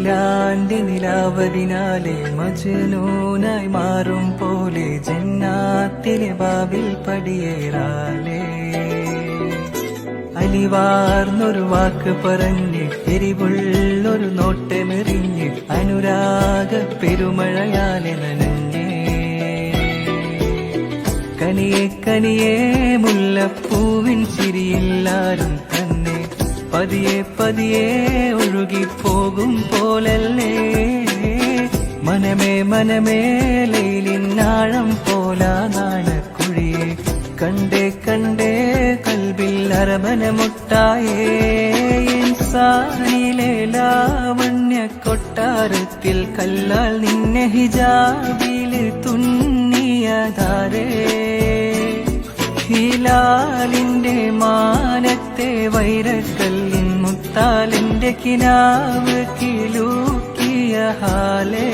ലൈലാന്റെ നിലാവതിനാലെ മജ്നൂനായി മാറും പോലെ ജന്നാത്തിലെ ബാബിൽ പടിയേറാലേ. അലിവാർന്നൊരു വാക്ക് പറഞ്ഞ് എരിവുള്ളൊരു നോട്ടമെറിഞ്ഞ് അനുരാഗ പെരുമഴയാലെ നനഞ്ഞേ. കനിയെ കനിയെ മുല്ലപ്പൂവിൻ ചിരിയില്ലാരും തന്നെ പതിയെ പതിയെ ഒഴുകിപ്പോകും പോലല്ലേ. മനമേ മനമേ ലൈലിനാഴം പോലാ നാണക്കുഴിയെ കണ്ടേ കണ്ടേ കൽബിൽ അരമനമുട്ടായേ. ഇൻസാനിലെ ലാവണ്യ കൊട്ടാരത്തിൽ കല്ലാൽ നിന്നെ ഹിജാബിൽ തുന്നിയതാരേ. ഹിലാലിന്റെ മാനത്തെ വൈരക്കല്ലിൻ മുത്താലിന്റെ കിനാവ് കിലൂക്കിയ ഹാലേ.